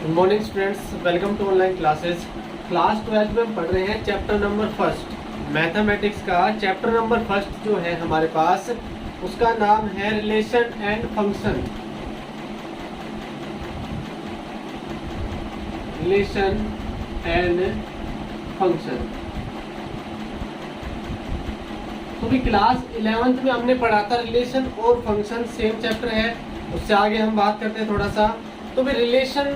Good morning students, welcome to online classes. Class 12 में हम पढ़ रहे हैं चैप्टर नंबर फर्स्ट मैथमेटिक्स का। चैप्टर नंबर फर्स्ट जो है हमारे पास, उसका नाम है relation and function. Relation and function तो भी क्लास 11th में हमने पढ़ा था रिलेशन और फंक्शन, सेम चैप्टर है। उससे आगे हम बात करते हैं थोड़ा सा। तो भी रिलेशन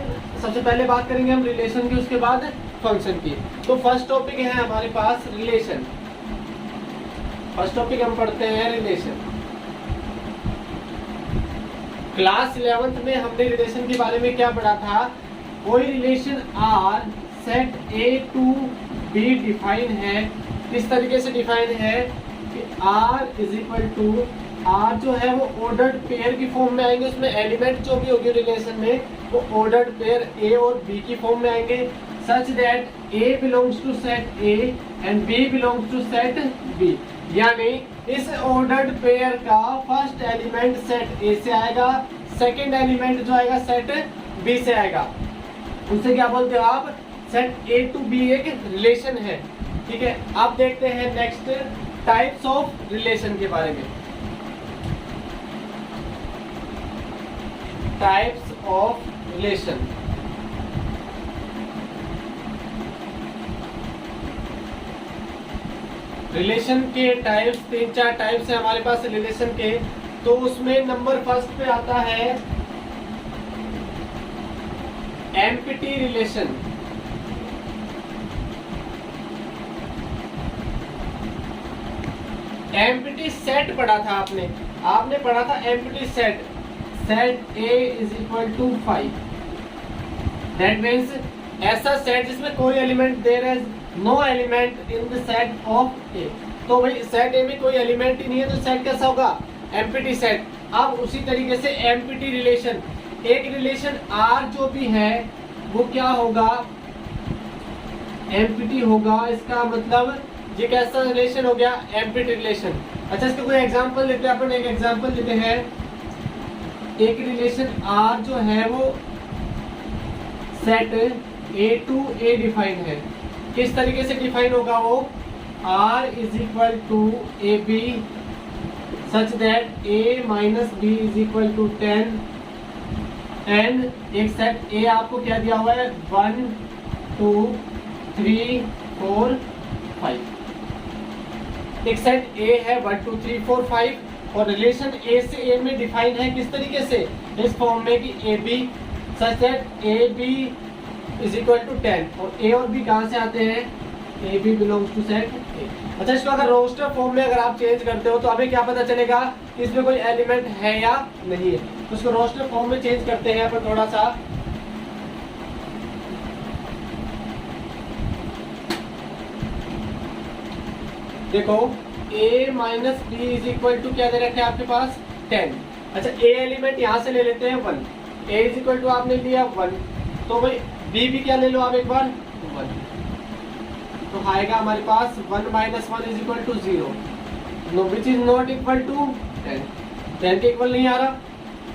सबसे पहले बात करेंगे हम रिलेशन की, उसके बाद फंक्शन की। तो फर्स्ट टॉपिक है हमारे पास रिलेशन। फर्स्ट टॉपिक हम पढ़ते हैं रिलेशन। क्लास 11th में हमने रिलेशन के बारे में क्या पढ़ा था? कोई relation R set A to B define है। किस तरीके से डिफाइन है कि R is equal to, R जो है वो ऑर्डर्ड पेयर की फॉर्म में आएंगे। उसमें एलिमेंट जो भी होगी रिलेशन में वो ऑर्डर्ड पेयर ए और बी की फॉर्म में आएंगे, such that A belongs to set A and B belongs to set B. यानी इस ऑर्डर्ड पेयर का फर्स्ट एलिमेंट सेट ए से आएगा, सेकंड एलिमेंट जो आएगा सेट बी से आएगा। उनसे क्या बोलते हो आप? सेट ए टू बी एक रिलेशन है। ठीक है, अब देखते हैं नेक्स्ट टाइप्स ऑफ रिलेशन के बारे में। Types of relation. रिलेशन के टाइप्स, 3-4 टाइप्स है हमारे पास रिलेशन के। तो उसमें नंबर फर्स्ट पे आता है एम्प्टी रिलेशन। एम्प्टी सेट पढ़ा था आपने पढ़ा था empty set. Set A is equal to 5। That means ऐसा सेट जिसमें कोई element there is no element in the set of A. तो भाई सेट ए में कोई एलिमेंट ही नहीं है तो सेट कैसा होगा? Empty set. अब उसी तरीके से एम्प्टी रिलेशन, एक रिलेशन आर जो भी है वो क्या होगा? एम्प्टी होगा। इसका मतलब ये कैसा रिलेशन हो गया? Empty relation. अच्छा, इसका कोई एग्जांपल लेते हैं अपन। एक एग्जांपल लेते हैं। एक रिलेशन R जो है वो set A to A define है। किस तरीके से डिफाइन होगा वो? R is equal to A B such that A minus B is equal to 10 and एक सेट A आपको क्या दिया हुआ है? 1 2 3 4 5। एक सेट A है 1 2 3 4 5 और रिलेशन A से A में डिफाइन है किस तरीके से? इस फॉर्म में कि A B such that A B is equal to 10। और A और B कहाँ से आते हैं? A B belongs to set A। अच्छा, इसको अगर रोस्टर फॉर्म में अगर आप चेंज करते हो तो हमें क्या पता चलेगा कि इसमें कोई एलिमेंट है या नहीं है। तो इसको रोस्टर फॉर्म में चेंज करते हैं अपन थोड़ा सा। देखो a minus B is equal to क्या दे रखे हैं आपके पास? 10। अच्छा, a एलिमेंट यहाँ से ले लेते हैं 1। a इज इक्वल टू आपने लिया 1, तो भाई b भी क्या ले लो आप एक बार? 1। तो आएगा हमारे पास 1 minus 1 is equal to 0, no which is not equal to 10। 10 के इक्वल नहीं आ रहा।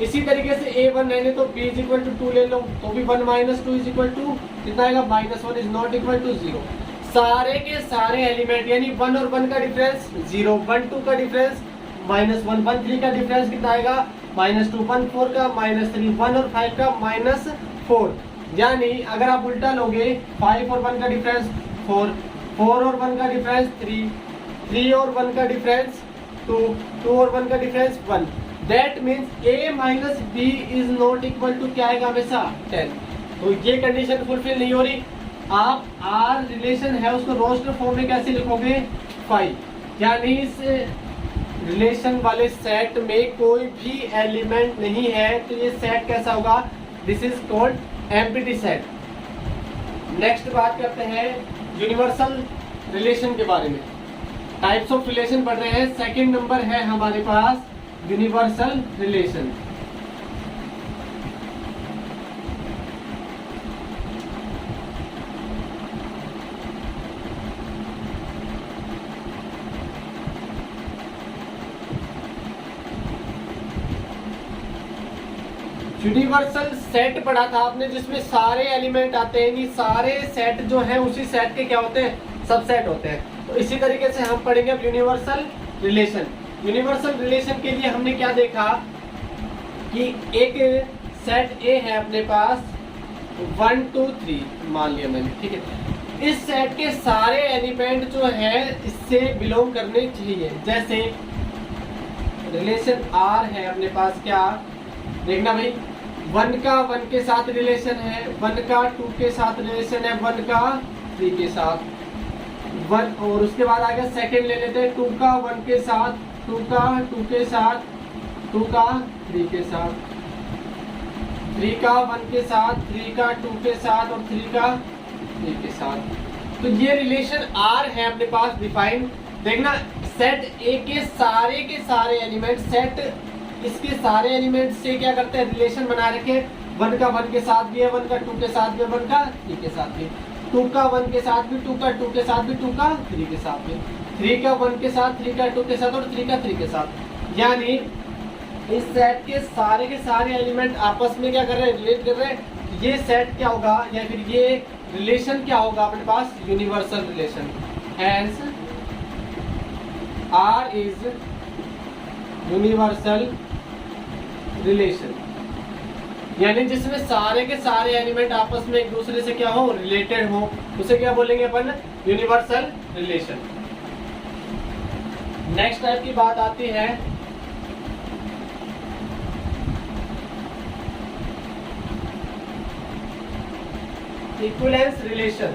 इसी तरीके से a1 रहने तो b इज इक्वल टू 2 ले लो, तो भी 1 माइनस 2 इज इक्वल टू कितना आएगा? Minus 1 is not equal to 0। सारे के सारे एलिमेंट यानी 1 और 1 का डिफरेंस 0, 1 2 का डिफरेंस माइनस 1, 1 3 का डिफरेंस कितना आएगा? माइनस 2, 1 4 का माइनस 3, 1 और 5 का माइनस 4। यानी अगर आप उल्टा लोगे 5 और 1 का डिफरेंस 4, 4 और 1 का डिफरेंस 3, 3 और 1 का डिफरेंस 2, 2 और 1 का difference 1। That means a minus B is not equal to क्या आएगा? हमेशा 10। तो ये कंडीशन फुलफिल नहीं हो रही। आप आर रिलेशन है उसको रोस्टर फॉर्म में कैसे लिखोगे? 5। यानी इस रिलेशन वाले सेट में कोई भी एलिमेंट नहीं है तो ये सेट कैसा होगा? This is called empty set. Next बात करते हैं यूनिवर्सल रिलेशन के बारे में। टाइप्स ऑफ रिलेशन पढ़ रहे हैं। सेकंड नंबर है हमारे पास यूनिवर्सल रिलेशन। यूनिवर्सल सेट पढ़ा था आपने जिसमें सारे एलिमेंट आते हैं, ये सारे सेट जो हैं उसी सेट के क्या होते हैं, सबसेट होते हैं। तो इसी तरीके से हम पढ़ेंगे अब यूनिवर्सल रिलेशन। यूनिवर्सल रिलेशन के लिए हमने क्या देखा कि एक सेट ए है अपने पास 1 2 3 मान लिया मैंने, ठीक है। इस सेट के सारे एलिमेंट जो है इससे बिलोंग करने चाहिए। जैसे रिलेशन आर है अपने पास, क्या देखना भाई, 1 का 1 के साथ रिलेशन है, 1 का 2 के साथ रिलेशन है, 1 का 3 के साथ 1, और उसके बाद आगे सेकंड ले लेते हैं 2 का 1 के साथ, 2 का 2 के साथ, 2 का 3 के साथ, 3 का 1 के साथ, 3 का 2 के साथ और 3 का 3 के साथ। तो ये रिलेशन आर है अपने पास डिफाइन। देखना सेट ए के सारे एलिमेंट, सेट इसके सारे एलिमेंट से क्या करते हैं, रिलेशन बना रखे। 1 का 1 के साथ भी है, 1 का 2 के साथ भी, 1 का 3 के साथ भी, 2 का 1 के साथ भी, 2 का 2 के साथ भी, 2 का 3 के साथ भी, 3 का 1 के साथ, 3 का 2 के साथ और 3 का 3 के साथ। यानी इस सेट के सारे एलिमेंट आपस में क्या कर रहे हैं, रिलेट कर रहे हैं। ये सेट क्या होगा या फिर ये रिलेशन क्या होगा अपने पास, universal relation. Hence R is universal relation, यानी जिसमें सारे के सारे एलिमेंट आपस में एक दूसरे से क्या हो, रिलेटेड हो, उसे क्या बोलेंगे अपन, यूनिवर्सल रिलेशन। नेक्स्ट टाइप की बात आती है equivalence relation.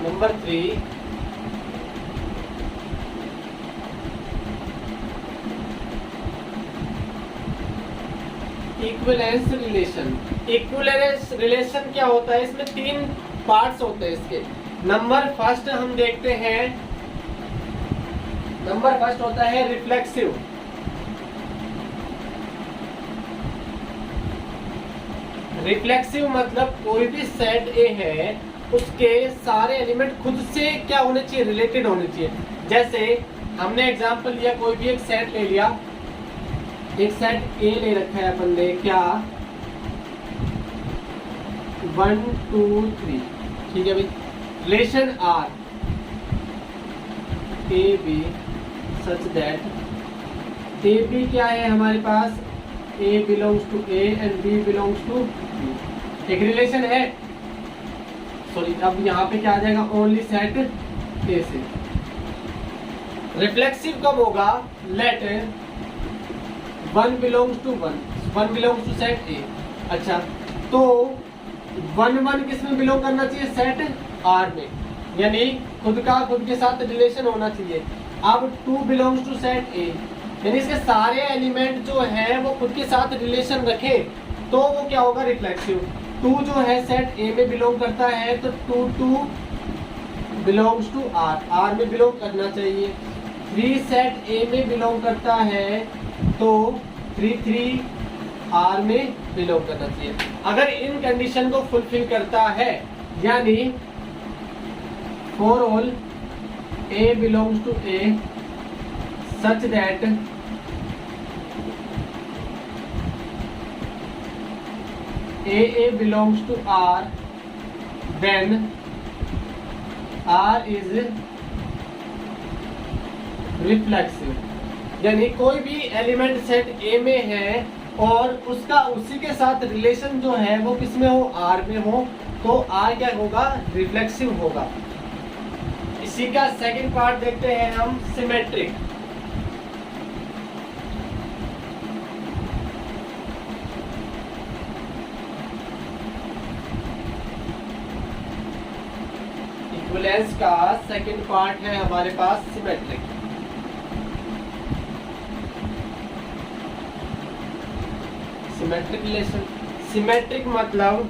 Number 3, equivalence relation. Equivalence relation क्या होता है, इसमें 3 पार्ट्स होते हैं इसके। नंबर फर्स्ट हम देखते हैं, नंबर फर्स्ट होता है रिफ्लेक्सिव। रिफ्लेक्सिव मतलब कोई भी सेट ए है उसके सारे एलिमेंट खुद से क्या होने चाहिए, रिलेटेड होने चाहिए। जैसे हमने एग्जांपल लिया, कोई भी एक सेट ले लिया, एक सेट ए ले रखा है अपन ने, क्या 1 2 3, ठीक है भाई। Relation R A B such that A B क्या है हमारे पास, A belongs to A and B belongs to B, एक रिलेशन है। सॉरी, अब यहाँ पे क्या आ जाएगा, ओनली सेट ए से। रिफ्लेक्सिव कब होगा, let 1 belongs to 1 belongs to set A. अच्छा, तो 1 किस में बिलोंग करना चाहिए, सेट आर में, यानी खुद के साथ रिलेशन होना चाहिए। अब 2 बिलोंग्स टू सेट ए, यानी इसके सारे एलिमेंट जो है वो खुद के साथ रिलेशन रखे तो वो क्या होगा, रिफ्लेक्सिव। 2 जो है सेट ए में बिलोंग करता है तो 2 बिलोंग्स टू आर में बिलोंग करना चाहिए। 3 सेट ए में बिलोंग करता है तो 3 आर में बिलोंग करना चाहिए। अगर इन कंडीशन को फुलफिल करता है, यानी for all A belongs to A such that A belongs to R, then R is reflexive. यानी कोई भी एलिमेंट सेट ए में है और उसका उसी के साथ रिलेशन जो है वो किस में हो, आर में हो, तो आर क्या होगा, रिफ्लेक्सिव होगा। इसी का सेकंड पार्ट देखते हैं हम, सिमेट्रिक। इक्विवेलेंस का सेकंड पार्ट है हमारे पास सिमेट्रिक। सिमेट्रिक रिलेशन, सिमेट्रिक मतलब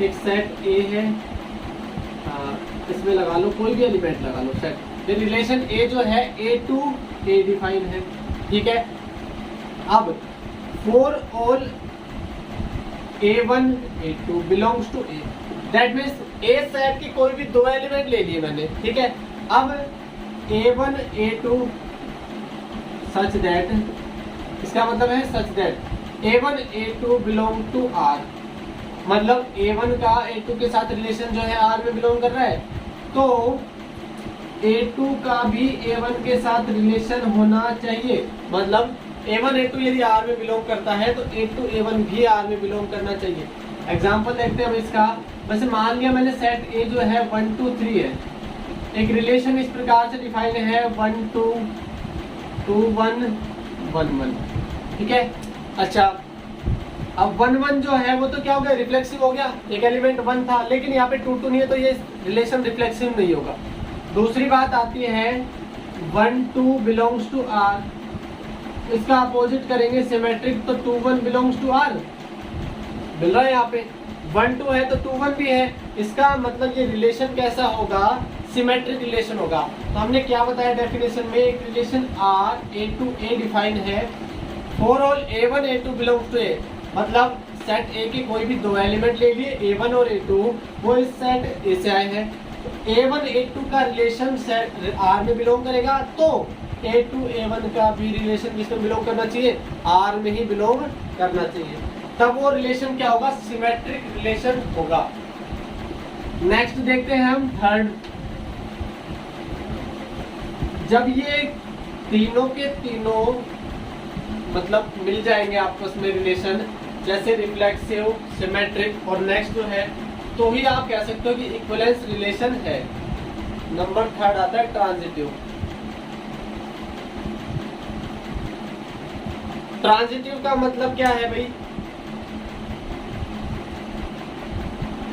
एक सेट ए है, इसमें लगा लो कोई भी एलिमेंट लगा लो सेट, ये रिलेशन ए जो है ए टू ए डिफाइन है, ठीक है। अब for all A1 A2 belongs to A, that means A set की कोई भी 2 एलिमेंट ले लिए मैंने, ठीक है। अब A1 A2 सच दैट, इसका मतलब है such that A1 A2 belong to R, मतलब A1 का A2 के साथ रिलेशन जो है R में बिलोंग कर रहा है, तो A2 का भी A1 के साथ रिलेशन होना चाहिए। मतलब A1 A2 यदि R में बिलोंग करता है तो A2 A1 भी R में बिलोंग करना चाहिए। एग्जाम्पल देखते हैं हम इसका। वैसे मान लिया मैंने सेट A जो है 1 2 3 है, एक रिलेशन इस प्रकार से डिफाइन है 1 2 2 1 1 1, ठीक है। अच्छा, अब 1 1 जो है वो तो क्या हो गया, रिफ्लेक्सिव हो गया, एक एलिमेंट 1 था, लेकिन यहाँ पे 2 2 नहीं है तो ये रिलेशन रिफ्लेक्सिव नहीं होगा। दूसरी बात आती है 1 2 बिलोंग्स टू R, इसका अपोजिट करेंगे सिमेट्रिक, तो 2 1 बिलोंग्स टू R मिल रहा है। यहाँ पे 1 2 है तो 2 1 भी है, इसका मतलब ये रिलेशन कैसा होगा, सिमेट्रिक रिलेशन होगा। तो हमने क्या बताया डेफिनेशन में, एक relation R A2 A define है for all A1 A2 belongs to A, मतलब सेट A के कोई भी दो एलिमेंट ले लिए A1 और A2, वो इस सेट A से आए हैं, तो A1 A2 का रिलेशन सेट R में बिलोंग करेगा, तो A2 A1 का भी रिलेशन किसमें बिलोंग करना चाहिए, R में ही बिलोंग करना चाहिए, तब वो रिलेशन क्या होगा, सिमेट्रिक रिलेशन होगा। नेक्स्ट देखते हैं हम थर्ड। जब ये तीनों के तीनों मतलब मिल जाएंगे आपस में रिलेशन, जैसे रिफ्लेक्सिव, सिमेट्रिक और नेक्स्ट जो है, तो ही आप कह सकते हो कि इक्विवेलेंस रिलेशन है। नंबर थर्ड आता है ट्रांजिटिव। ट्रांजिटिव का मतलब क्या है भाई,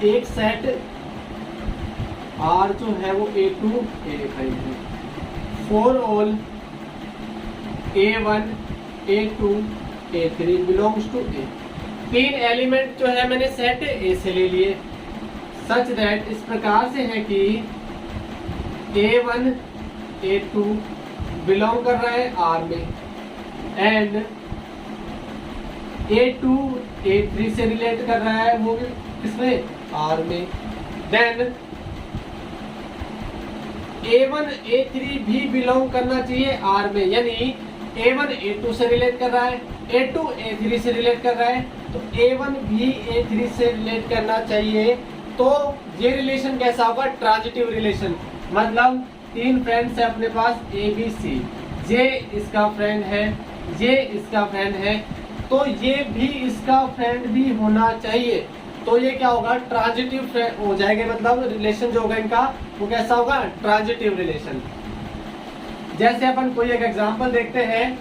एक सेट R जो है वो A2 A डिफाइन है for all A1 A2 A3 belongs to A। तीन एलिमेंट जो है मैंने सेट A से ले लिए, सच दैट इस प्रकार से है कि A1 A2 बिलोंग कर रहा है R में, एंड A2 A3 से रिलेट कर रहा है, वो भी किसमें, R में। देन A1 A3 भी बिलोंग करना चाहिए R में, यानी A1 A2 से रिलेट कर रहा है, A2 A3 से रिलेट कर रहा है, तो A1 भी A3 से रिलेट करना चाहिए। तो ये रिलेशन कैसा होगा, ट्रांजिटिव रिलेशन। मतलब तीन फ्रेंड्स है अपने पास ABC, ये इसका फ्रेंड है, ये इसका फ्रेंड है, तो ये भी इसका फ्रेंड भी होना चाहिए, तो ये क्या होगा, ट्रांजिटिव हो जाएगा। मतलब रिलेशन जो होगा इनका वो कैसा होगा, ट्रांजिटिव रिलेशन। जैसे अपन कोई एक एग्जांपल देखते हैं,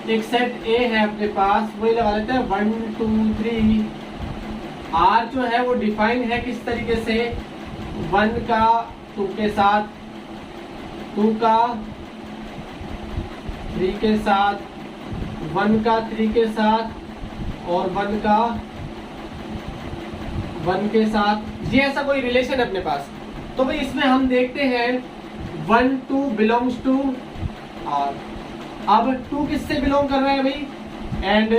एक सेट A है अपने पास, वही लगा लेते हैं 1 2 3। R जो है वो डिफाइन है किस तरीके से, 1 का 2 के साथ, 2 का 3 के साथ, 1 का 3 के साथ और 1 का 1 के साथ, ये ऐसा कोई रिलेशन है अपने पास। तो भाई इसमें हम देखते हैं 1 2 बिलोंग्स टू R। अब 2 किससे बिलोंग कर रहा है भाई, एंड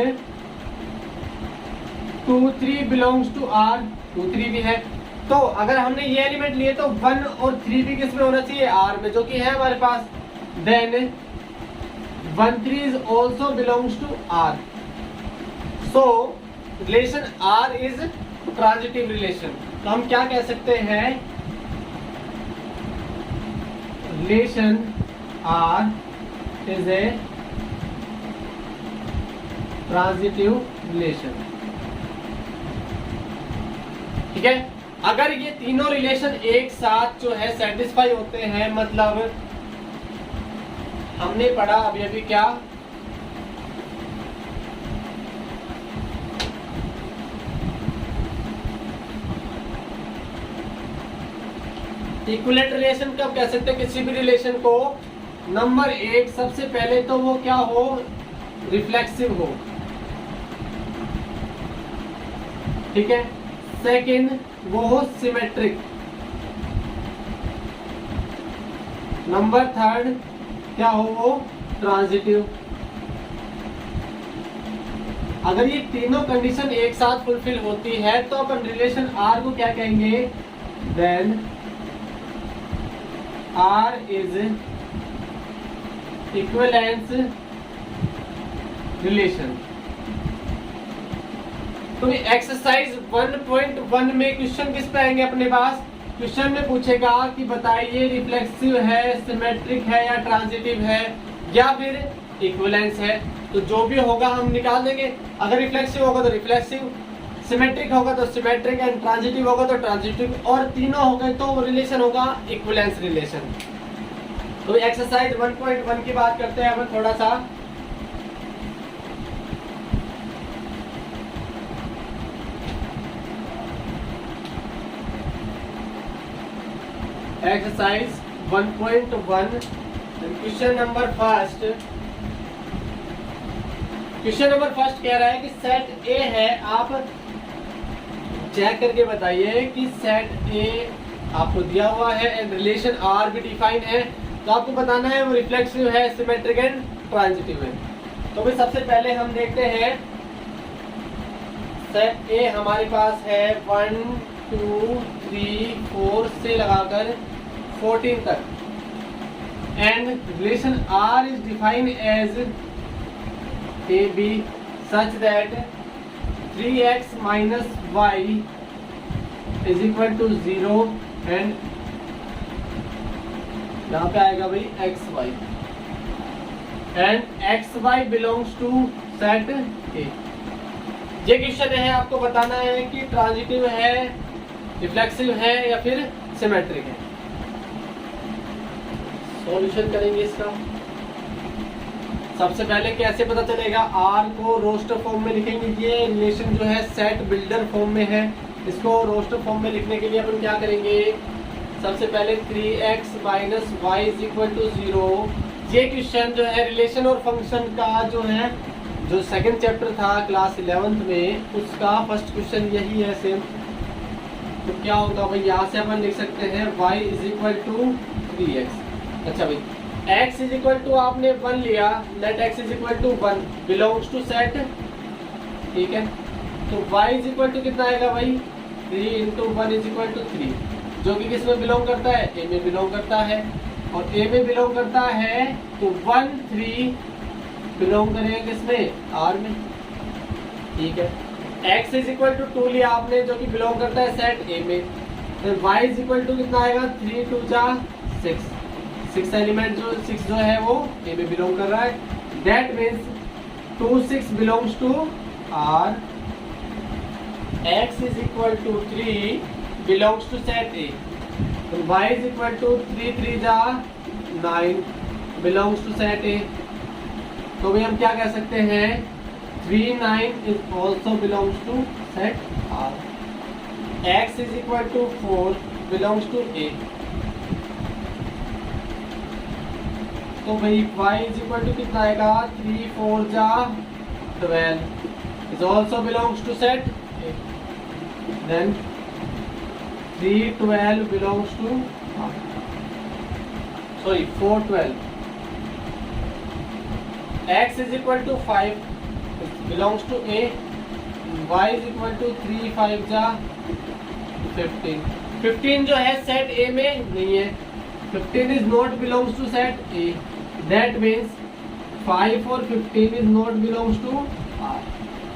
2 3 बिलोंग्स टू R, 2 3 भी है। तो अगर हमने ये एलिमेंट लिए तो 1 और 3 भी किसमें होना चाहिए, R में, जो कि है हमारे पास। Then 1 3 is also belongs to R, so relation R is transitive relation. तो हम क्या कह सकते हैं, relation R is a transitive relation, ठीक है। अगर ये तीनों रिलेशन एक साथ जो है सेटिस्फाई होते हैं, मतलब हमने पढ़ा अभी अभी क्या, इक्विवेलेंट रिलेशन कब कह सकते हैं, किसी भी रिलेशन को। नंबर 1, सबसे पहले तो वो क्या हो, रिफ्लेक्सिव हो, ठीक है। सेकंड, वो हो सिमेट्रिक। नंबर 3 क्या हो, वो ट्रांजिटिव। अगर ये तीनों कंडीशन एक साथ फुलफिल होती है तो अपन रिलेशन R को क्या कहेंगे, then R is equivalence relation. तो एक्सरसाइज 1.1 में क्वेश्चन किस पे आएंगे अपने पास? क्वेश्चन में पूछेगा कि बताइए रिफ्लेक्सिव है, सिमेट्रिक है या ट्रांजिटिव है या फिर इक्विवेलेंस है। तो जो भी होगा हम निकाल देंगे। अगर रिफ्लेक्सिव होगा तो रिफ्लेक्सिव, सिमेट्रिक होगा तो सिमेट्रिक एंड ट्रांजिटिव होगा तो ट्रांजिटिव, और तीनों हो गए तो रिलेशन होगा इक्विवेलेंस रिलेशन। तो एक्सरसाइज 1.1 की बात करते हैं अब थोड़ा सा। Exercise 1.1 question number first. Question number first कह रहा है कि सेट ए है, आप चेक करके बताइए कि सेट ए आपको दिया हुआ है एंड रिलेशन आर भी डिफाइन है। तो आपको बताना है वो रिफ्लेक्सिव है, सिमेट्रिक एंड ट्रांजिटिव है। तो भाई सबसे पहले हम देखते हैं सेट ए हमारे पास है 1 2 3 4 से लगाकर 14 तक and relation R is defined as A B such that 3x minus y is equal to 0 and यहाँ पे आएगा भाई xy and xy belongs to set A। ये क्वेश्चन है, आपको बताना है कि ट्रांजिटिव है, रिफ्लेक्सिव है या फिर सिमेट्रिक है। सॉल्यूशन करेंगे इसका। सबसे पहले कैसे पता चलेगा? आर को रोस्टर फॉर्म में लिखेंगे। ये रिलेशन जो है सेट बिल्डर फॉर्म में है, इसको रोस्टर फॉर्म में लिखने के लिए अपन क्या करेंगे? सबसे पहले 3x minus y is equal to 0। ये क्वेश्चन जो है रिलेशन और फंक्शन का जो है, जो सेकंड चैप्टर था क्लास 11th में, उसका फर्स्ट क्वेश्चन यही है सेम। तो क्या होगा भाई, यहाँ से अपन लिख सकते हैं y is equal to 3x। अच्छा भाई, x इज इक्वल टू आपने 1 लिया, let x is equal to 1 belongs to set, ठीक है। तो y इज इक्वल टू कितना आएगा भाई? 3 इंटू 1 इज इक्वल टू 3, जो कि किस में बिलोंग करता है? a में बिलोंग करता है। और a में बिलोंग करता है तो 1 3 बिलोंग करेगा किसमें? r में, ठीक है। x इज इक्वल टू 2 लिया आपने, जो कि बिलोंग करता है सेट a में। तो y इज इक्वल टू कितना आएगा? 3 2 जा 6, 6 एलिमेंट जो 6 जो है वो a में बिलोंग कर रहा है। That means 2 6 belongs to r। x is equal to 3 belongs to set a। तो y इज इक्वल टू 3 3 जा 9 बिलोंग्स टू सेट a। तो भी हम क्या कह सकते हैं? 3 9 is also belongs to set r। x is equal to 4 belongs to a। तो भाई y इज इक्वल टू कितना आएगा? 3 4 जा 12 is also belongs to set A। Then 3 12 belongs to 4 12। x is equal to 5 belongs to A। y is equal to 3 5 जा 15। 15 जो है set A में नहीं है। 15 is not belongs to set A. That means 5 और 15 is not belongs to R।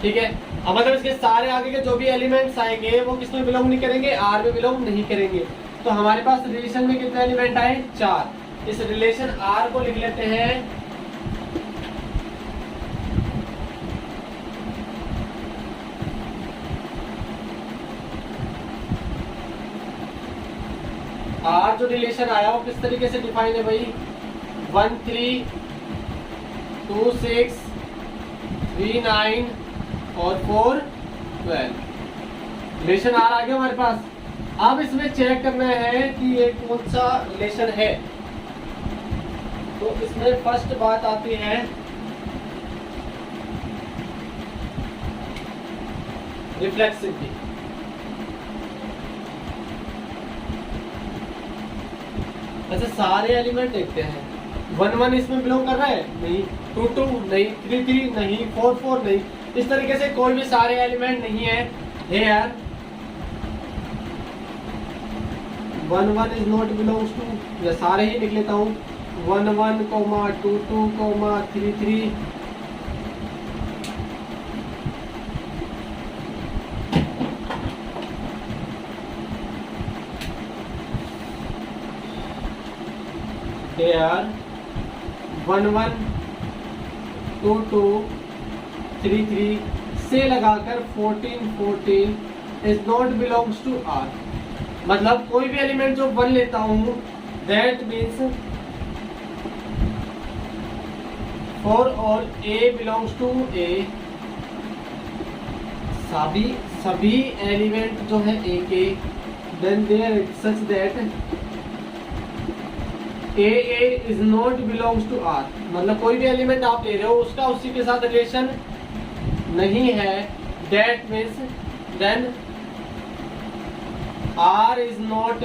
ठीक है। अब मतलब इसके सारे आगे के जो भी एलिमेंट्स आएंगे वो किस में बिलोंग नहीं करेंगे? R में बिलोंग नहीं करेंगे। तो हमारे पास रिलेशन में कितने एलिमेंट आए? 4। इस रिलेशन R को लिख लेते हैं R। जो रिलेशन आया वो किस तरीके से डिफाइन है भाई? 1 3 2 6 3 9 और 4 12। रिलेशन R आ गया हमारे पास। अब इसमें चेक करना है कि ये कौन सा रिलेशन है। तो इसमें फर्स्ट बात आती है रिफ्लेक्सिव की। ऐसे सारे एलिमेंट देखते हैं। 1 1 इसमें बिलोंग कर रहा है? नहीं। 2 2 नहीं। 3 3 नहीं। 4 4 नहीं। इस तरीके से कोई भी सारे एलिमेंट नहीं है। Here 1 1 is not belongs to, या सारे ही लिख लेता हूँ। 11, 22, 33, here 11, 22, 33 से लगाकर 14, 14 is not belongs to R। मतलब कोई भी एलिमेंट जो 1 लेता हूं, that means for all A belongs to A, सभी एलिमेंट जो है A के, then there such that A is not belongs to R। मतलब कोई भी एलिमेंट आप ले रहे हो उसका उसी के साथ रिलेशन नहीं है, that means then R is not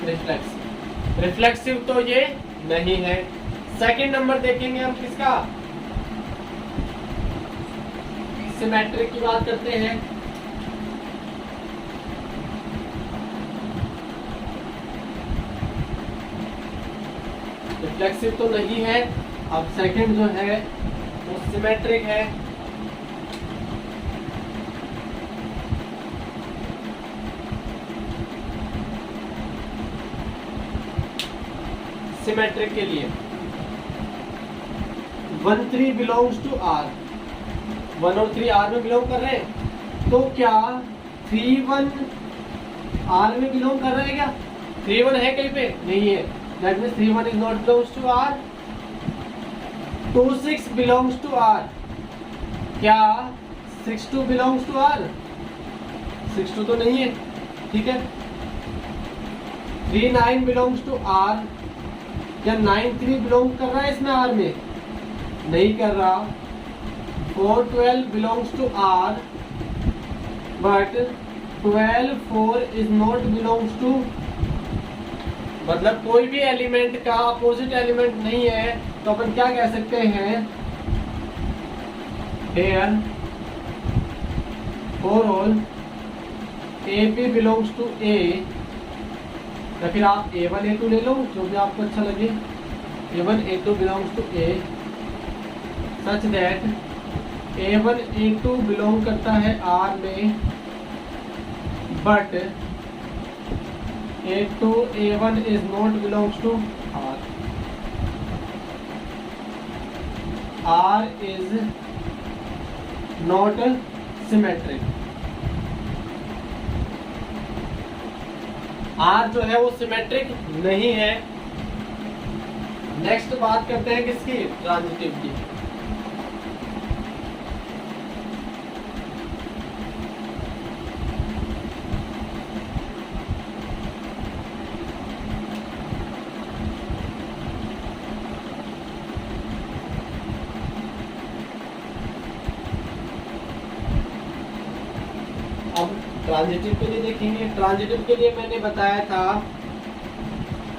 reflexive. Reflexive तो ये नहीं है। सेकंड नंबर देखेंगे हम किसका, सिमेट्रिक की बात करते हैं। रिफ्लेक्सिव तो नहीं है। अब सेकंड जो है वो सिमेट्रिक है। सिमेट्रिक के लिए 1, 3 बिलोंग्स टू R, 1 और 3 R में बिलोंग कर रहे हैं, तो क्या 3, 1 R में बिलोंग कर रहे हैं क्या? 3, 1 है कहीं पे? नहीं है, that means 3, 1 is not belongs to R। 2, 6 belongs to R, क्या 6, 2 बिलोंग्स टू R? 6, 2 तो नहीं है, ठीक है। 3, 9 बिलोंग्स टू R, क्या 9, 3 बिलोंग कर रहा है इसमें R में? नहीं कर रहा। 4, 12 belongs to R, but 12, 4 is not belongs to, मतलब कोई भी एलिमेंट का अपोजिट एलिमेंट नहीं है, तो अपन क्या कह सकते हैं, here for all AB belongs to A, या फिर आप A1, A2 ले लो, जो भी आपको अच्छा लगे। A1, A2 belongs to A, such that A1, A2 belong करता है R में, but A2, A1 is not belongs to R। R is not symmetric. R जो है वो सिमेट्रिक नहीं है। नेक्स्ट बात करते हैं किसकी, ट्रांजिटिव की। अब ट्रांजिटिव के लिए देखेंगे। ट्रांजिटिव के लिए मैंने बताया था,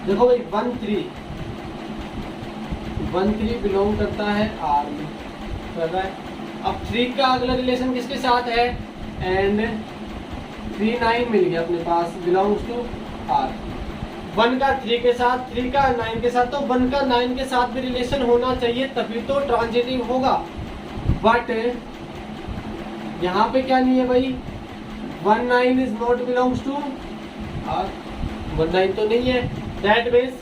देखो भाई 1, 3 बिलोंग करता है R में, कर रहा है। अब 3 का अगला रिलेशन किसके साथ है, एंड 3, 9 मिल गया अपने पास, बिलोंग्स टू R। 1 का 3 के साथ, 3 का 9 के साथ, तो 1 का 9 के साथ भी रिलेशन होना चाहिए, तभी तो ट्रांजिटिव होगा। बट यहाँ पे क्या नहीं है भाई, 1, 9 is not belongs to R, 1, 9 तो नहीं है, that means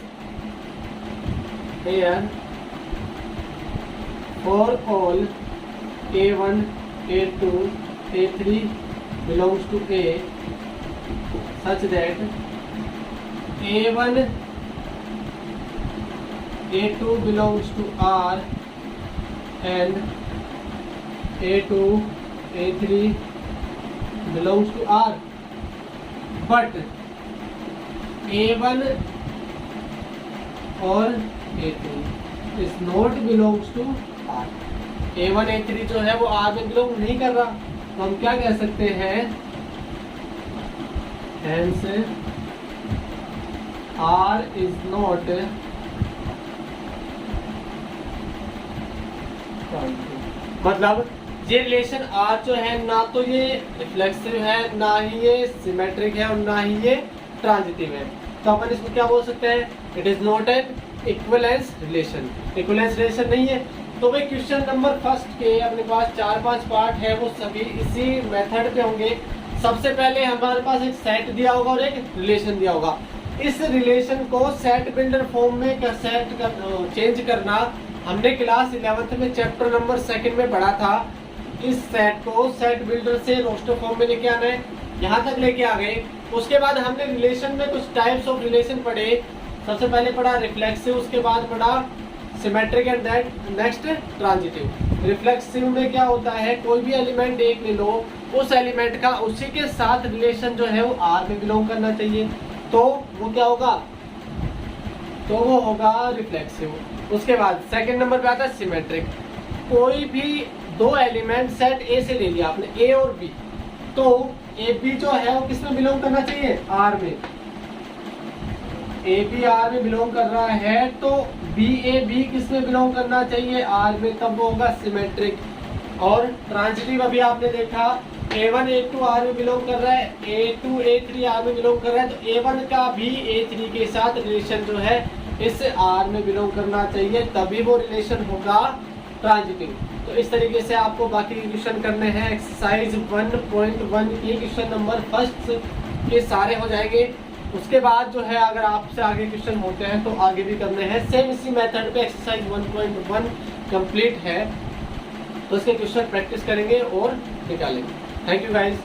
here for all A1, A2, A3 belongs to A, such that A1, A2 belongs to R and A2, A3 belongs to R, but A1 और A2 is not belongs to R। A1, A3 जो है वो R में belong नहीं कर रहा, तो हम क्या कह सकते हैं, hence R is not मतलब ये रिलेशन R जो है ना तो ये रिफ्लेक्सिव है, ना ही ये सिमेट्रिक है, और ना ही ये ट्रांजिटिव है। तो अपन इसको क्या बोल सकते हैं, it is not an equivalence relation, equivalence relation नहीं है। तो भाई क्वेश्चन नंबर फर्स्ट के अपने पास 4-5 पार्ट है, वो सभी इसी मेथड पे होंगे। सबसे पहले हमारे पास एक सेट दिया होगा और एक रिलेशन दिया होगा। इस रिलेशन को सेट बिल्डर फॉर्म में चेंज करना हमने क्लास 11th में चैप्टर नंबर 2 में पढ़ा था। इस सेट को सेट बिल्डर से रोस्टर फॉर्म में लेके आना है, यहाँ तक लेके आ गए। उसके बाद हमने रिलेशन में कुछ टाइप्स ऑफ रिलेशन पढ़े। सबसे पहले पढ़ा रिफ्लेक्सिव, उसके बाद पढ़ा symmetric and next transitive. Reflexive में क्या होता है, कोई भी एलिमेंट एक ले लो, उस एलिमेंट का उसी के साथ रिलेशन जो है वो आर में बिलोंग करना चाहिए, तो वो क्या होगा, तो वो होगा रिफ्लेक्सिव। उसके बाद सेकंड नंबर पे आता है सिमेट्रिक। कोई भी दो एलिमेंट सेट ए से ले लिया आपने, ए और बी, तो ए बी जो है वो किस में बिलोंग करना चाहिए, आर में। ए बी आर में बिलोंग कर रहा है, तो बी ए बी किस में बिलोंग करना चाहिए, आर में, तब वो होगा सिमेट्रिक। और ट्रांजिटिव अभी आपने देखा A1 A2 आर में बिलोंग कर रहा है, A2 A3 आर में बिलोंग कर रहा है, तो A1 का भी A3 के साथ रिलेशन जो है इस आर में बिलोंग करना चाहिए, तभी वो रिलेशन होगा ट्रांजिटिव। तो इस तरीके से आपको बाकी क्वेश्चन करने हैं। एक्सरसाइज 1.1 के क्वेश्चन नंबर फर्स्ट के सारे हो जाएंगे। उसके बाद जो है अगर आपसे आगे क्वेश्चन होते हैं तो आगे भी करने हैं। सेम इसी मेथड पे एक्सरसाइज 1.1 कंप्लीट है, तो इसके क्वेश्चन प्रैक्टिस करेंगे और निकालेंगे। Thank you guys.